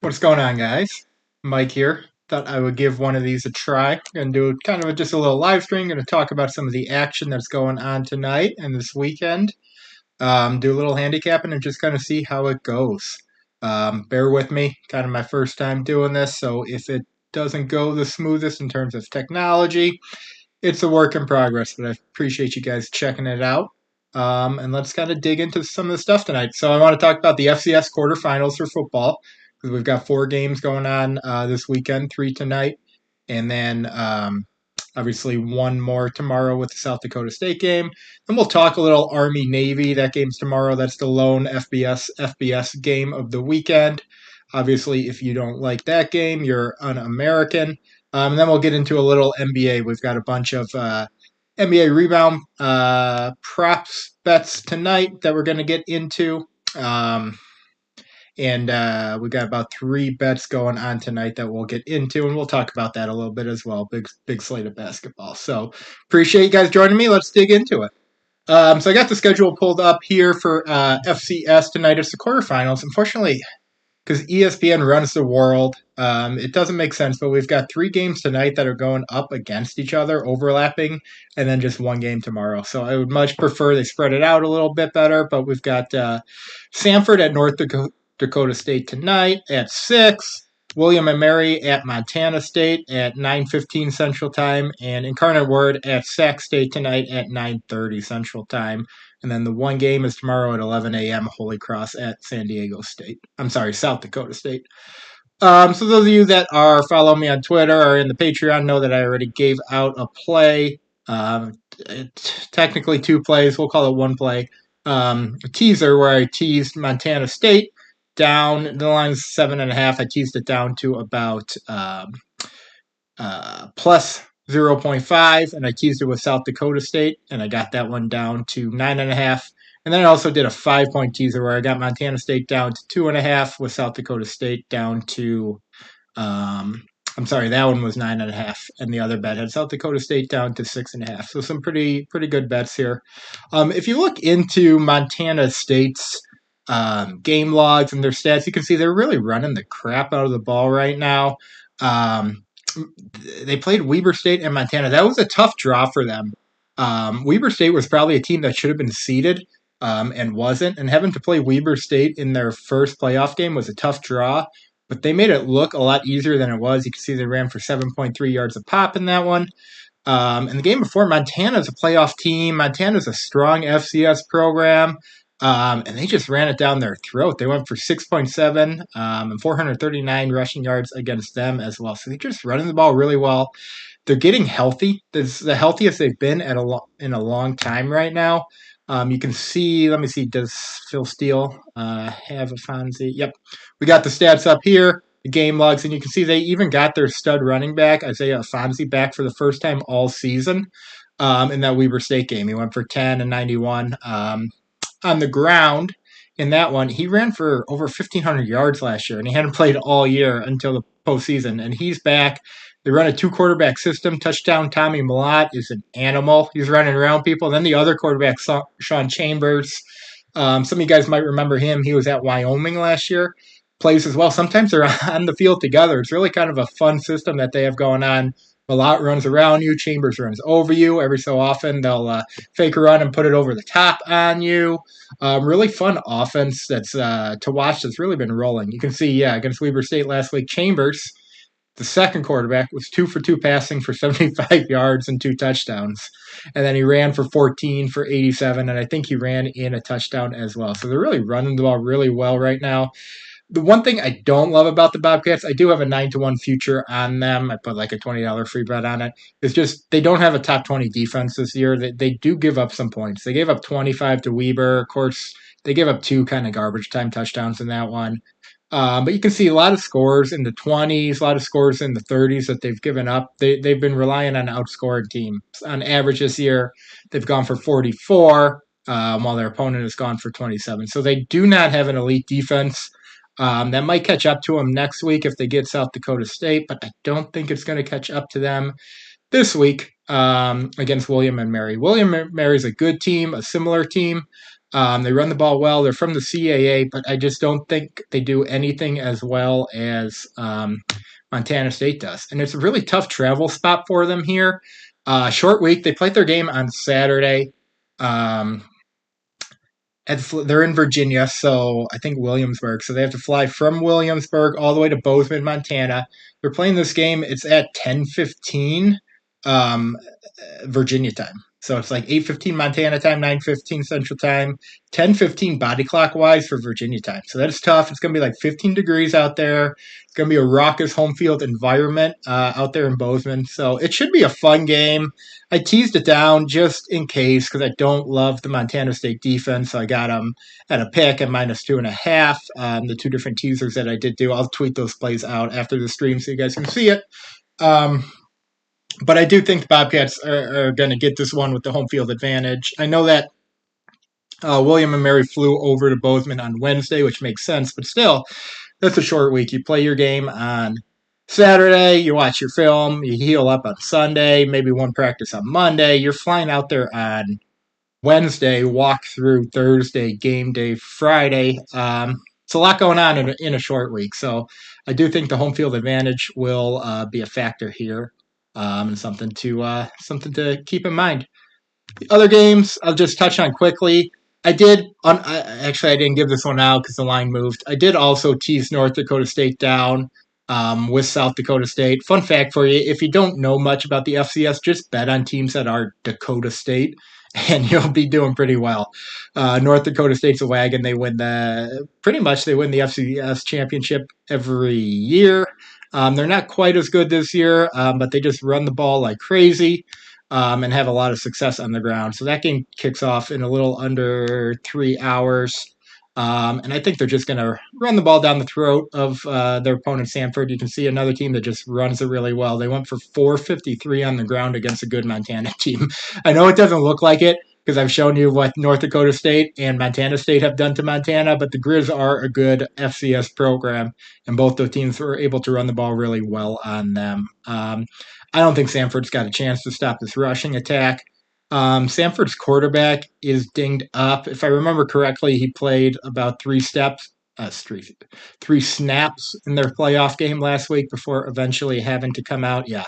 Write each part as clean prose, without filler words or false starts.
What's going on, guys? Mike here. Thought I would give one of these a try and do kind of just a little live stream. Going to talk about some of the action that's going on tonight and this weekend. Do a little handicapping and just kind of see how it goes. Bear with me, kind of my first time doing this, so if it doesn't go the smoothest in terms of technology, it's a work in progress. But I appreciate you guys checking it out. And let's kind of dig into some of the stuff tonight. So I want to talk about the FCS quarterfinals for football because we've got 4 games going on this weekend, 3 tonight, and then obviously one more tomorrow with the South Dakota State game. And we'll talk a little Army Navy. That game's tomorrow. That's the lone FBS game of the weekend. Obviously, if you don't like that game, you're un-American. And then we'll get into a little NBA. We've got a bunch of NBA rebound props bets tonight that we're going to get into. And we got about 3 bets going on tonight that we'll get into, and we'll talk about that a little bit as well. Big slate of basketball. So appreciate you guys joining me. Let's dig into it. So I got the schedule pulled up here for FCS tonight. It's the quarterfinals. Unfortunately, because ESPN runs the world, it doesn't make sense, but we've got 3 games tonight that are going up against each other, overlapping, and then just 1 game tomorrow. So I would much prefer they spread it out a little bit better, but we've got Samford at North Dakota State tonight at 6, William and Mary at Montana State at 9:15 Central Time, and Incarnate Word at Sac State tonight at 9:30 Central Time. And then the 1 game is tomorrow at 11 a.m. Holy Cross at South Dakota State. So those of you that are following me on Twitter or in the Patreon know that I already gave out a play. Technically 2 plays. We'll call it 1 play. A teaser where I teased Montana State down. The line's 7.5. I teased it down to about plus 0.5, and I teased it with South Dakota State, and I got that one down to 9.5. And then I also did a 5-point teaser where I got Montana State down to 2.5 with South Dakota State down to, that one was 9.5, and the other bet had South Dakota State down to 6.5. So some pretty good bets here. If you look into Montana State's game logs and their stats, you can see they're really running the crap out of the ball right now. They played Weber State and Montana. That was a tough draw for them. Weber State was probably a team that should have been seeded and wasn't. And having to play Weber State in their first playoff game was a tough draw. But they made it look a lot easier than it was. You can see they ran for 7.3 yards a pop in that one. And the game before, Montana's a playoff team. Montana's a strong FCS program. And they just ran it down their throat. They went for 6.7 and 439 rushing yards against them as well. So they're just running the ball really well. They're getting healthy. This is the healthiest they've been in a long time right now. You can see, let me see, does Phil Steele have a Fonzie? Yep. We got the stats up here, the game logs, and you can see they even got their stud running back, Isaiah Fonzie, back for the first time all season in that Weber State game. He went for 10 and 91. On the ground in that one, he ran for over 1,500 yards last year, and he hadn't played all year until the postseason, and he's back. They run a 2-quarterback system. Touchdown Tommy Mellott is an animal. He's running around people. Then the other quarterback, Sean Chambers, some of you guys might remember him. He was at Wyoming last year, plays as well. Sometimes they're on the field together. It's really kind of a fun system that they have going on. Mellott runs around you. Chambers runs over you. Every so often, they'll fake a run and put it over the top on you. Really fun offense that's to watch that's really been rolling. You can see, against Weber State last week, Chambers, the second quarterback, was 2 for 2 passing for 75 yards and 2 touchdowns. And then he ran for 14 for 87, and I think he ran in a touchdown as well. So they're really running the ball really well right now. The one thing I don't love about the Bobcats, I do have a 9-1 future on them. I put like a $20 free bet on it. It's just they don't have a top 20 defense this year. They do give up some points. They gave up 25 to Weber. Of course, they gave up 2 kind of garbage time touchdowns in that one. But you can see a lot of scores in the 20s, a lot of scores in the 30s that they've given up. They've been relying on outscoring teams. On average this year, they've gone for 44, while their opponent has gone for 27. So they do not have an elite defense. That might catch up to them next week if they get South Dakota State, but I don't think it's going to catch up to them this week against William and Mary. William and Mary is a good team, a similar team. They run the ball well. They're from the CAA, but I just don't think they do anything as well as Montana State does. And it's a really tough travel spot for them here. Short week. They played their game on Saturday. Um, they're in Virginia, so I think Williamsburg. So they have to fly from Williamsburg all the way to Bozeman, Montana. They're playing this game. It's at 10:15 um, Virginia time. So it's like 8:15 Montana time, 9:15 Central time, 10:15 body clock wise for Virginia time. So that's tough. It's going to be like 15 degrees out there. It's going to be a raucous home field environment out there in Bozeman. So it should be a fun game. I teased it down just in case because I don't love the Montana State defense. So I got them at a pick at -2.5. The two different teasers that I did do, I'll tweet those plays out after the stream so you guys can see it. But I do think the Bobcats are going to get this one with the home field advantage. I know that William and Mary flew over to Bozeman on Wednesday, which makes sense, but still, that's a short week. You play your game on Saturday, you watch your film, you heal up on Sunday, maybe one practice on Monday. You're flying out there on Wednesday, walk through Thursday, game day Friday. It's a lot going on in a short week. So I do think the home field advantage will be a factor here. And something to keep in mind. The other games I'll just touch on quickly. I didn't give this one out because the line moved. I did also tease North Dakota State down with South Dakota State. Fun fact for you: if you don't know much about the FCS, just bet on teams that are Dakota State, and you'll be doing pretty well. North Dakota State's a wagon. They win the FCS championship every year. They're not quite as good this year, but they just run the ball like crazy and have a lot of success on the ground. So that game kicks off in a little under 3 hours. And I think they're just going to run the ball down the throat of their opponent, Samford. You can see another team that just runs it really well. They went for 453 on the ground against a good Montana team. I know it doesn't look like it because I've shown you what North Dakota State and Montana State have done to Montana, but the Grizz are a good FCS program, and both those teams were able to run the ball really well on them. I don't think Samford's got a chance to stop this rushing attack. Samford's quarterback is dinged up. If I remember correctly, he played about three snaps in their playoff game last week before eventually having to come out. Yeah,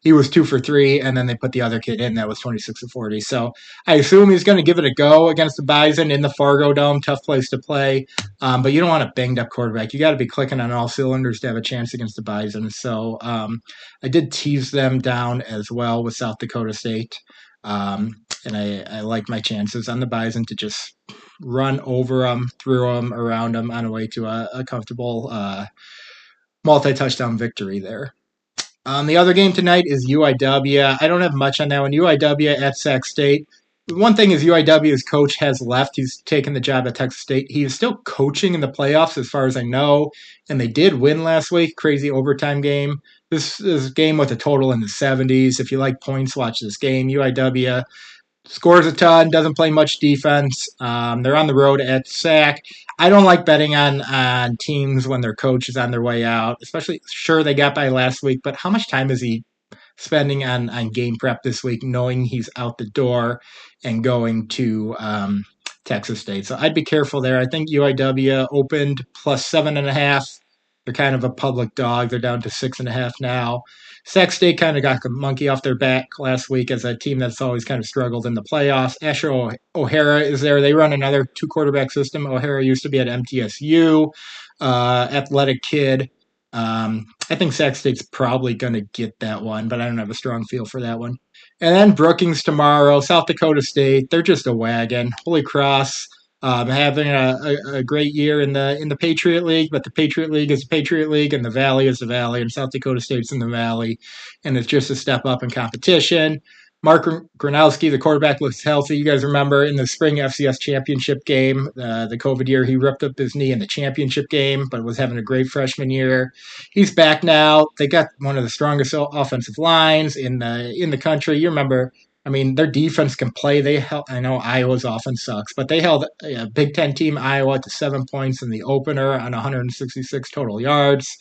he was 2 for 3, and then they put the other kid in that was 26-40. So I assume he's going to give it a go against the Bison in the Fargo Dome. Tough place to play, but you don't want a banged up quarterback. You got to be clicking on all cylinders to have a chance against the Bison. So I did tease them down as well with South Dakota State. And I like my chances on the Bison to just run over them, through them, around them on a way to a comfortable multi-touchdown victory there. The other game tonight is UIW. I don't have much on that one. UIW at Sac State. One thing is UIW's coach has left. He's taken the job at Texas State. He is still coaching in the playoffs as far as I know, and they did win last week. Crazy overtime game. This is a game with a total in the 70s. If you like points, watch this game. UIW scores a ton, doesn't play much defense. They're on the road at Sac. I don't like betting on teams when their coach is on their way out, especially, sure, they got by last week, but how much time is he spending on game prep this week, knowing he's out the door and going to Texas State? So I'd be careful there. I think UIW opened plus 7.5. They're kind of a public dog. They're down to 6.5 now. Sac State kind of got the monkey off their back last week as a team that's always kind of struggled in the playoffs. Asher O'Hara is there. They run another two-quarterback system. O'Hara used to be at MTSU, athletic kid. I think Sac State's probably going to get that one, but I don't have a strong feel for that one. And then Brookings tomorrow, South Dakota State. They're just a wagon. Holy Cross. Having a great year in the Patriot League, but the Patriot League is the Patriot League, and the Valley is the Valley, and South Dakota State's in the Valley, and it's just a step up in competition. Mark Gronowski, the quarterback, looks healthy. You guys remember in the spring FCS championship game, the COVID year, he ripped up his knee in the championship game, but was having a great freshman year. He's back now. They got one of the strongest offensive lines in the country. You remember I mean, their defense can play. I know Iowa's offense sucks, but they held a Big Ten team Iowa to 7 points in the opener on 166 total yards.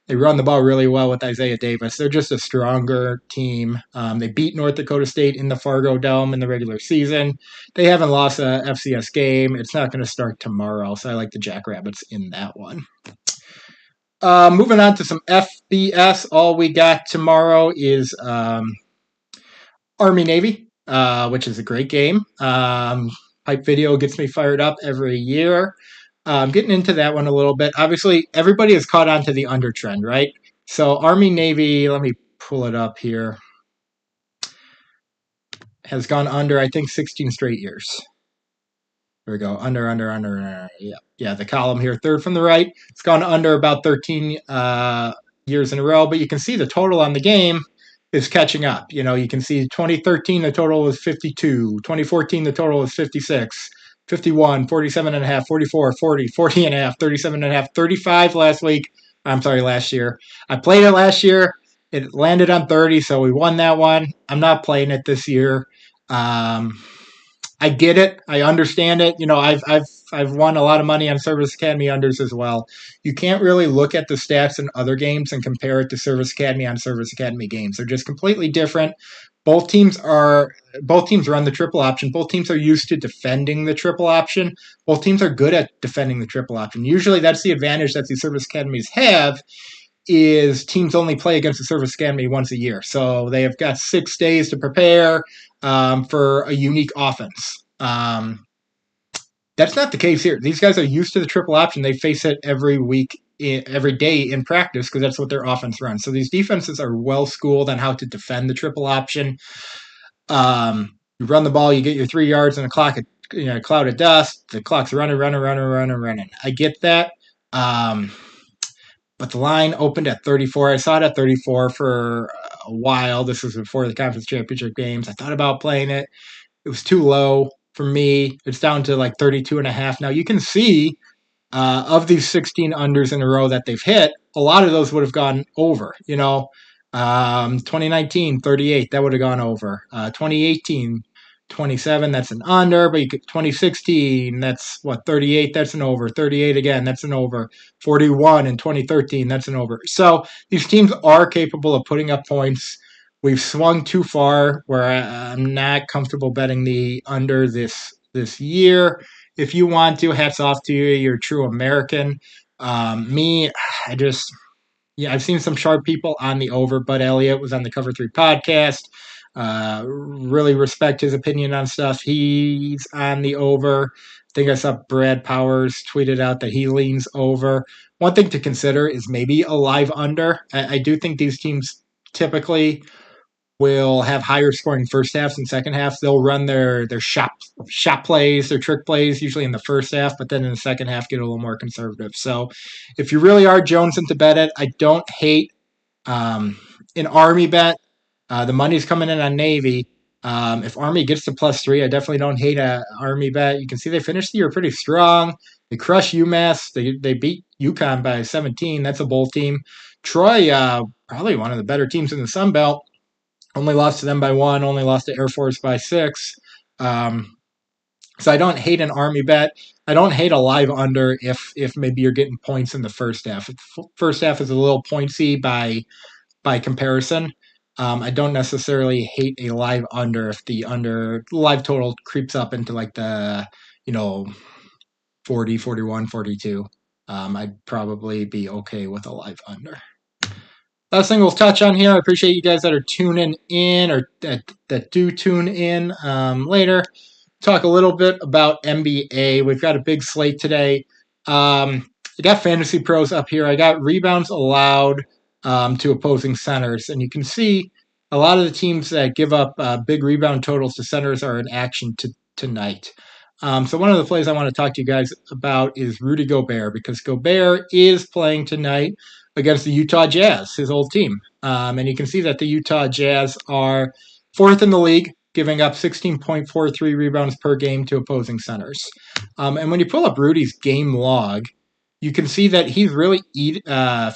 They run the ball really well with Isaiah Davis. They're just a stronger team. They beat North Dakota State in the Fargo Dome in the regular season. They haven't lost a FCS game. It's not going to start tomorrow, so I like the Jackrabbits in that one. Moving on to some FBS. All we got tomorrow is Army-Navy, which is a great game. Hype video gets me fired up every year. Getting into that one a little bit. Obviously, everybody has caught on to the under trend, right? So Army-Navy, let me pull it up here, has gone under, I think, 16 straight years. There we go. Under. Yeah, the column here, third from the right. It's gone under about 13 years in a row, but you can see the total on the game is catching up. You know, you can see 2013, the total was 52. 2014, the total was 56. 51, 47 and a half, 44, 40, 40 and a half, 37 and a half, 35 last year. I played it last year. It landed on 30, so we won that one. I'm not playing it this year. I get it. I understand it. You know, I've won a lot of money on Service Academy unders as well. You can't really look at the stats in other games and compare it to Service Academy on Service Academy games. They're just completely different. Both teams run the triple option. Both teams are used to defending the triple option. Both teams are good at defending the triple option. Usually that's the advantage that the Service Academies have, is teams only play against the Service Academy once a year. So they have got 6 days to prepare for a unique offense. That's not the case here. These guys are used to the triple option. They face it every week, every day in practice, because that's what their offense runs. So these defenses are well schooled on how to defend the triple option. You run the ball, you get your 3 yards in a cloud of dust. The clock's running. I get that. But the line opened at 34. I saw it at 34 for a while. This was before the conference championship games. I thought about playing it. It was too low for me. It's down to like 32 and a half. Now you can see of these 16 unders in a row that they've hit, a lot of those would have gone over. 2019, 38, that would have gone over. 2018, 27, that's an under, but 2016, that's 38, that's an over. 38 again, that's an over. 41 in 2013, that's an over. So these teams are capable of putting up points. We've swung too far where I'm not comfortable betting the under this year. If you want to, hats off to you. You're a true American. I've seen some sharp people on the over. Bud Elliott was on the Cover 3 podcast. Really respect his opinion on stuff. He's on the over. I think I saw Brad Powers tweeted out that he leans over. One thing to consider is maybe a live under. I do think these teams typically will have higher scoring first halves and second halves. They'll run their shot plays, their trick plays, usually in the first half, but then in the second half get a little more conservative. So if you really are jonesing to bet it, I don't hate an Army bet. The money's coming in on Navy. If Army gets to +3, I definitely don't hate an Army bet. You can see they finished the year pretty strong. They crushed UMass. They beat UConn by 17. That's a bowl team. Troy, probably one of the better teams in the Sun Belt. Only lost to them by 1. Only lost to Air Force by 6. So I don't hate an Army bet. I don't hate a live under if maybe you're getting points in the first half. If the first half is a little pointsy by comparison. I don't necessarily hate a live under if the live total creeps up into like the 40, 41, 42. I'd probably be okay with a live under. Last thing we'll touch on here, I appreciate you guys that are tuning in or that do tune in later. Talk a little bit about NBA. We've got a big slate today. I got Fantasy Pros up here. I got rebounds allowed to opposing centers. And you can see a lot of the teams that give up big rebound totals to centers are in action tonight. So one of the plays I want to talk to you guys about is Rudy Gobert, because Gobert is playing tonight against the Utah Jazz, his old team. And you can see that the Utah Jazz are 4th in the league, giving up 16.43 rebounds per game to opposing centers. And when you pull up Rudy's game log, you can see that he's really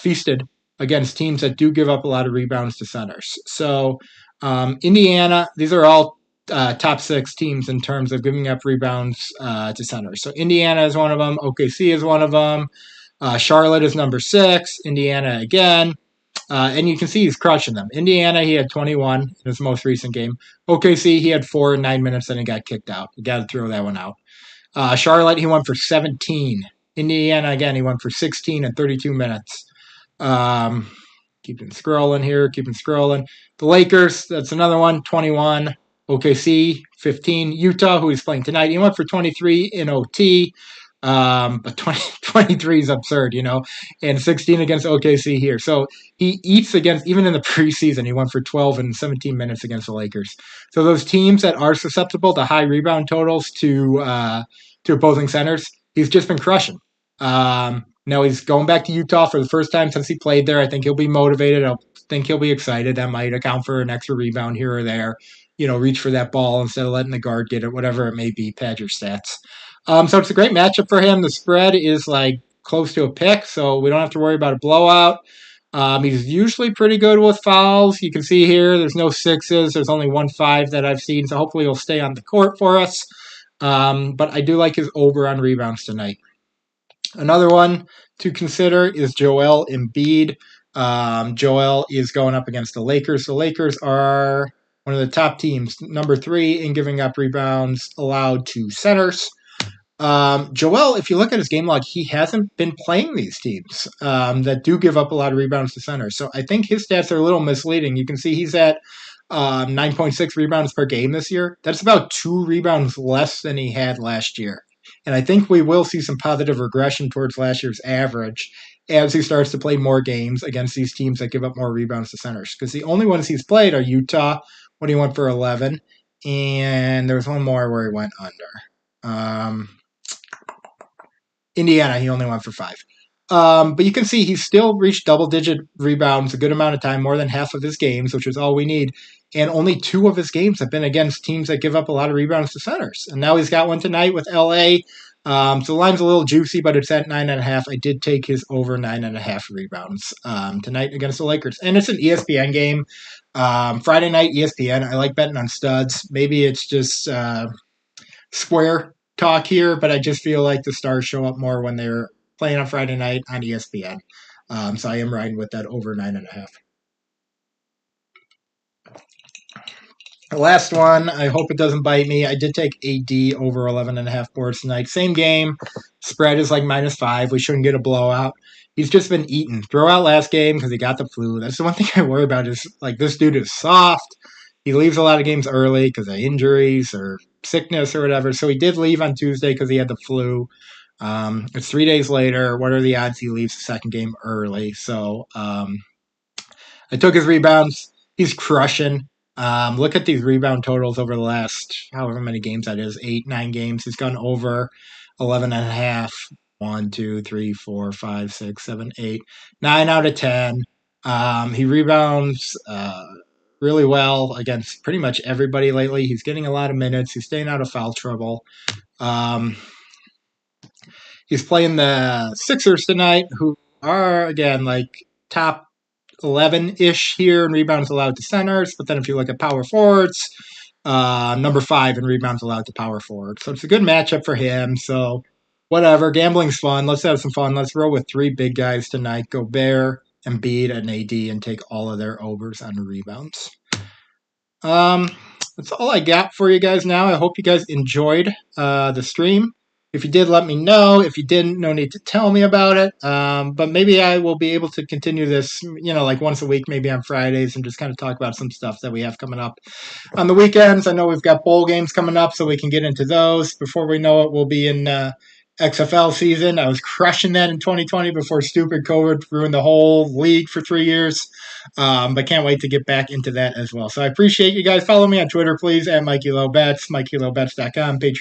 feasted against teams that do give up a lot of rebounds to centers. So Indiana, these are all top 6 teams in terms of giving up rebounds to centers. So Indiana is one of them. OKC is one of them. Charlotte is number 6. Indiana again. And you can see he's crushing them. Indiana, he had 21 in his most recent game. OKC, he had 4 in 9 minutes, and he got kicked out. You got to throw that one out. Charlotte, he went for 17. Indiana, again, he went for 16 in 32 minutes. Keeping scrolling here, keeping scrolling. The Lakers, that's another one, 21. OKC, 15. Utah, who he's playing tonight, he went for 23 in OT. But 23 is absurd, and 16 against OKC here. So he eats against, even in the preseason, he went for 12 and 17 minutes against the Lakers. So those teams that are susceptible to high rebound totals to opposing centers, he's just been crushing. Now he's going back to Utah for the first time since he played there. I think he'll be motivated. I think he'll be excited. That might account for an extra rebound here or there. Reach for that ball instead of letting the guard get it, whatever it may be, pad your stats. So it's a great matchup for him. The spread is like close to a pick, so we don't have to worry about a blowout. He's usually pretty good with fouls. You can see here there's no 6s. There's only 1 5 that I've seen, so hopefully he'll stay on the court for us. But I do like his over on rebounds tonight. Another one to consider is Joel Embiid. Joel is going up against the Lakers. The Lakers are one of the top teams, number 3 in giving up rebounds allowed to centers. Joel, if you look at his game log, he hasn't been playing these teams that do give up a lot of rebounds to centers. So I think his stats are a little misleading. You can see he's at 9.6 rebounds per game this year. That's about 2 rebounds less than he had last year. And I think we will see some positive regression towards last year's average as he starts to play more games against these teams that give up more rebounds to centers. Because the only ones he's played are Utah, when he went for 11, and there was one more where he went under. Indiana, he only went for 5. But you can see he's still reached double-digit rebounds a good amount of time, more than half of his games, which is all we need. And only 2 of his games have been against teams that give up a lot of rebounds to centers. And now he's got one tonight with LA. So the line's a little juicy, but it's at 9.5. I did take his over 9.5 rebounds tonight against the Lakers. And it's an ESPN game. Friday night ESPN. I like betting on studs. Maybe it's just square talk here, but I just feel like the stars show up more when they're playing on Friday night on ESPN. So I am riding with that over 9.5. The last one, I hope it doesn't bite me. I did take AD over 11.5 boards tonight. Same game. Spread is like -5. We shouldn't get a blowout. He's just been eaten. Throw out last game because he got the flu. That's the one thing I worry about is, like, this dude is soft. He leaves a lot of games early because of injuries or sickness or whatever. So he did leave on Tuesday because he had the flu. It's 3 days later. What are the odds he leaves the second game early? So I took his rebounds. He's crushing. Look at these rebound totals over the last however many games that is, 8, 9 games. He's gone over 11.5. 1, 2, 3, 4, 5, 6, 7, 8, 9 out of 10. He rebounds really well against pretty much everybody lately. He's getting a lot of minutes. He's staying out of foul trouble. He's playing the Sixers tonight, who are, again, like top 11-ish here in rebounds allowed to centers. But then if you look at power forwards, number 5 in rebounds allowed to power forwards. So it's a good matchup for him. So whatever, gambling's fun. Let's have some fun. Let's roll with 3 big guys tonight. Gobert, Embiid, and AD, and take all of their overs on the rebounds. That's all I got for you guys now. I hope you guys enjoyed the stream. If you did, let me know. If you didn't, no need to tell me about it. But maybe I will be able to continue this, like once a week, maybe on Fridays, and just kind of talk about some stuff that we have coming up on the weekends. I know we've got bowl games coming up, so we can get into those. Before we know it, we'll be in XFL season. I was crushing that in 2020 before stupid COVID ruined the whole league for 3 years. But can't wait to get back into that as well. So I appreciate you guys. Follow me on Twitter, please, at MikeyLoBets, MikeyLoBets.com, Patreon.